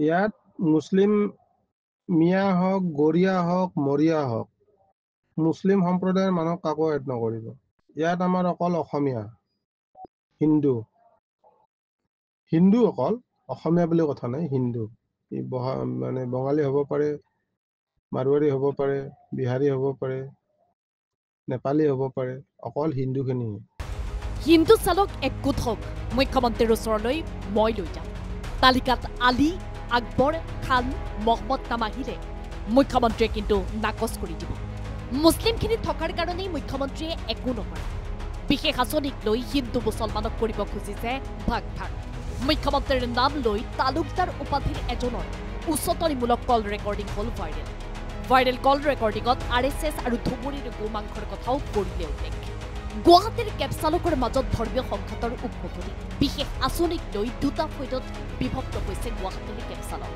ইয়াত মুছলিম মিয়া হওক, গৰিয়া হওক, মৰিয়া হওক, মুছলিম সম্প্ৰদায়ৰ মানুহ কাকো এড নকৰিব। ইয়াত আমাৰ অকল অসমীয়া, হিন্দু অকল, অসমীয়া বুলি কথা নাই, হিন্দু। মানে বঙালী হ'ব পাৰে, মাৰোৱাৰী হ'ব পাৰে, বিহাৰী হ'ব পাৰে, নেপালী হ'ব পাৰে, অকল হিন্দুখিনি। হিন্দু চালক একগোট হওক, মুখ্যমন্ত্ৰীৰ ওচৰলৈ মই লৈ যাম। তালিকাত আলী, আকবৰ, খান, মহম্মদ নাম আহিলে মুখ্যমন্ত্ৰীয়ে কিন্তু নাকচ কৰি দিব। মুছলিমখিনি থকাৰ কাৰণেই মুখ্যমন্ত্ৰীয়ে একো নকৰে। বিশেষ আঁচনিক লৈ হিন্দু মুছলমানক কৰিব খুজিছে ভাগ ভাগ। মুখ্যমন্ত্ৰীৰ নাম লৈ তালুকদাৰ উপাধিৰ এজনৰ উচতনিমূলক কল ৰেকৰ্ডিং হ'ল ভাইৰেল। ভাইৰেল কল ৰেকৰ্ডিঙত RSS আৰু ধুবুৰীৰ গোমাংসৰ কথাও কৰিলে উল্লেখ। গুৱাহাটীৰ কেব চালকৰ মাজত ধৰ্মীয় সংঘাতৰ উদ্ভৱনি। বিশেষ আঁচনিক লৈ দুটা ফৈদত বিভক্ত হৈছে গুৱাহাটীৰ কেব চালক।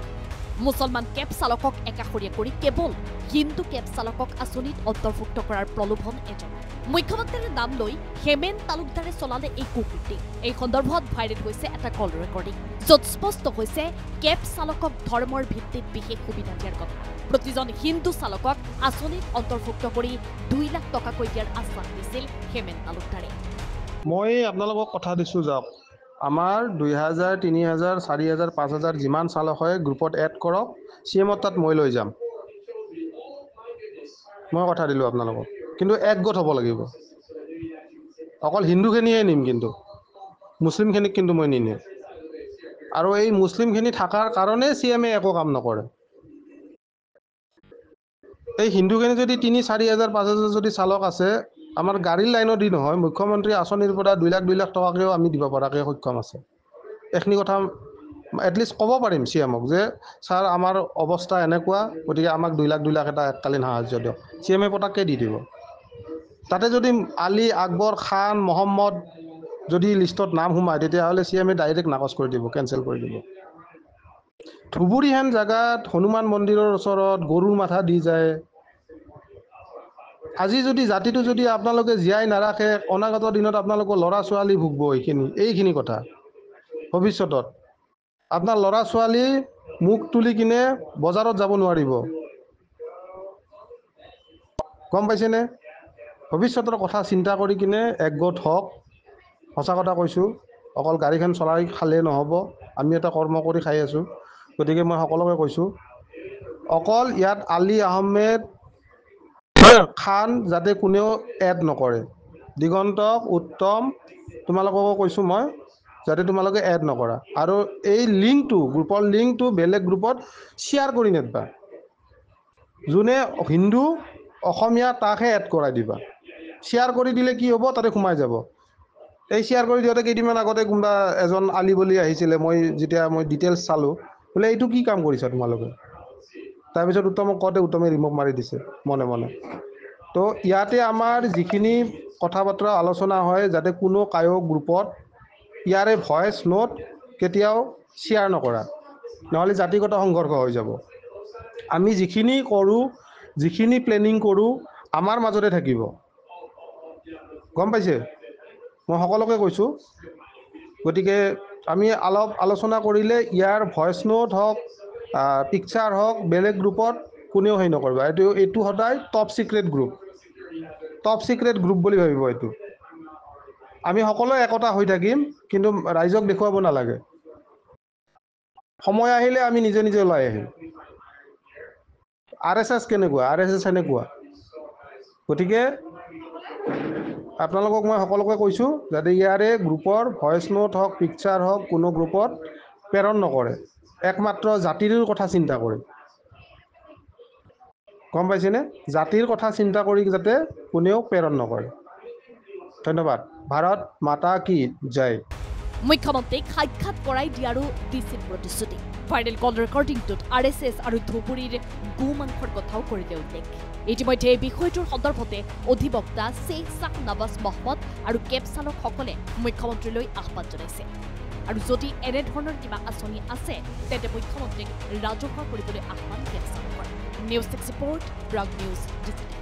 মুছলমান কেব চালকক একাষৰীয়া কৰি কেৱল হিন্দু কেব চালকক আঁচনিত অন্তৰ্ভুক্ত কৰাৰ প্ৰলোভন এজনৰ। মুখ্যমন্ত্ৰীৰ নাম লৈ হেমেন তালুকদাৰে চলালে এই কুকীৰ্তি। এই সন্দৰ্ভত ভাইৰেল হৈছে এটা কল ৰেকৰ্ডিং, য'ত স্পষ্ট হৈছে কেব চালকক ধৰ্মৰ ভিত্তিত বিশেষ সুবিধা দিয়াৰ কথা। প্ৰতিজন হিন্দু চালকক আঁচনিত অন্তৰ্ভুক্ত কৰি 2 লাখ টকাকৈ দিয়াৰ আশ্বাস দিছিল হেমেন তালুকদাৰে। মই আপোনালোকক কথা দিছোঁ, যাওক আমাৰ 2000, 3000, 4000, 5000 যিমান চালক হয় গ্ৰুপত এড কৰক, CM তাত মই লৈ যাম। মই কথা দিলোঁ আপোনালোকক, কিন্তু একগোট হ'ব লাগিব। অকল হিন্দুখিনিয়ে নিম, কিন্তু মুছলিমখিনিক কিন্তু মই নিনিম। আৰু এই মুছলিমখিনি থকাৰ কাৰণে CM একো কাম নকৰে। এই হিন্দুখিনি যদি 3-4 হাজাৰ 5 হাজাৰ যদি চালক আছে, আমাৰ গাড়ীৰ লাইনত দি নহয়, মুখ্যমন্ত্ৰী আঁচনিৰ পৰা 2 লাখ টকাকেও আমি দিব পৰাকৈ সক্ষম আছে। এইখিনি কথা এটলিষ্ট ক'ব পাৰিম CM-ক যে ছাৰ আমাৰ অৱস্থা এনেকুৱা, গতিকে আমাক 2 লাখ এটা এককালীন সাহাৰ্য দিয়ক। CM পটাককৈ দি দিব। তাতে যদি আলী, আকবৰ, খান, মহম্মদ যদি লিষ্টত নাম সোমায়, তেতিয়াহ'লে CM ডাইৰেক্ট নাকচ কৰি দিব, কেঞ্চেল কৰি দিব। ধুবুৰীহেন জেগাত হনুমান মন্দিৰৰ ওচৰত গৰুৰ মাথা দি যায়। আজি যদি জাতিটো যদি আপোনালোকে জীয়াই নাৰাখে, অনাগত দিনত আপোনালোকৰ ল'ৰা ছোৱালী ভুগব এইখিনি কথা। ভৱিষ্যতত আপোনাৰ ল'ৰা ছোৱালী মুখ তুলি কিনে বজাৰত যাব নোৱাৰিব, গম পাইছেনে? ভৱিষ্যতৰ কথা চিন্তা কৰি কিনে একগোট হওক। সঁচা কথা কৈছোঁ, অকল গাড়ীখন চলাই খালেই নহ'ব, আমি এটা কৰ্ম কৰি খাই আছোঁ। গতিকে মই সকলোকে কৈছোঁ, অকল ইয়াত আলী আহমেদ, খান যাতে কোনেও এড নকৰে। দিগন্তক, উত্তম, তোমালোককো কৈছোঁ মই, যাতে তোমালোকে এড নকৰা। আৰু এই লিংকটো, গ্ৰুপৰ লিংকটো বেলেগ গ্ৰুপত শ্বেয়াৰ কৰি নেদবা। যোনে হিন্দু, অসমীয়া তাকহে এড কৰাই দিবা। শ্বেয়াৰ কৰি দিলে কি হ'ব, তাতে সোমাই যাব। এই শ্বেয়াৰ কৰি দিওঁতে কেইদিনমান আগতে কোনোবা এজন আলী বুলি আহিছিলে, যেতিয়া মই ডিটেইলছ চালোঁ, বোলে এইটো কি কাম কৰিছা তোমালোকে? তাৰপিছত উত্তমক কওঁতে উত্তমে ৰিমুভ মাৰি দিছে মনে মনে। তো ইয়াতে আমাৰ যিখিনি কথা বতৰা আলোচনা হয়, যাতে কোনো কায়ো গ্ৰুপত ইয়াৰে ভইচ নোট কেতিয়াও শ্বেয়াৰ নকৰা, নহ'লে জাতিগত সংঘৰ্ষ হৈ যাব। আমি যিখিনি কৰোঁ, যিখিনি প্লেনিং কৰোঁ, আমাৰ মাজতে থাকিব, গম পাইছে? মই সকলোকে কৈছোঁ। গতিকে আমি অলপ আলোচনা কৰিলে ইয়াৰ ভইচ নোট হওক, পিকচাৰ হওক, বেলেগ গ্ৰুপত কোনেও হেৰি নকৰিবা। এইটো সদায় টপ চিক্ৰেট গ্ৰুপ বুলি ভাবিব। এইটো আমি সকলোৱে একতা হৈ থাকিম, কিন্তু ৰাইজক দেখুৱাব নালাগে। সময় আহিলে আমি নিজে নিজে ওলাই আহিম। RSS কেনেকুৱা, RSS সেনেকুৱা। গতিকে আপোনালোকক মই সকলোকে কৈছোঁ, যাতে ইয়াৰে গ্ৰুপৰ ভইচ নোট হওক, পিকচাৰ হওক, কোনো গ্ৰুপত প্ৰেৰণ নকৰে। একমাত্ৰ জাতিৰ কথা চিন্তা কৰে, গম পাইছেনে? জাতিৰ কথা চিন্তা কৰি যাতে কোনেও প্ৰেৰণ নকৰে। ধন্যবাদ। ভাৰত মাতা কি জয়। মুখ্যমন্ত্ৰীক সাক্ষাৎ কৰাই দিয়াৰো দিছিল প্ৰতিশ্ৰুতি। ভাইৰেল কল ৰেকৰ্ডিংটোত RSS আৰু ধুবুৰীৰ গোমাংসৰ কথাও কৰিলে উল্লেখ। ইতিমধ্যে এই বিষয়টোৰ সন্দৰ্ভতে অধিবক্তা শ্বেখ শ্বাহনৱাজ মহম্মদ আৰু কেব চালকসকলে মুখ্যমন্ত্ৰীলৈ আহ্বান জনাইছে। আৰু যদি এনেধৰণৰ কিবা আঁচনি আছে, তেন্তে মুখ্যমন্ত্ৰীক ৰাজহুৱা কৰিবলৈ আহ্বান কেব চালকৰ। News 6 report, Prag news digital.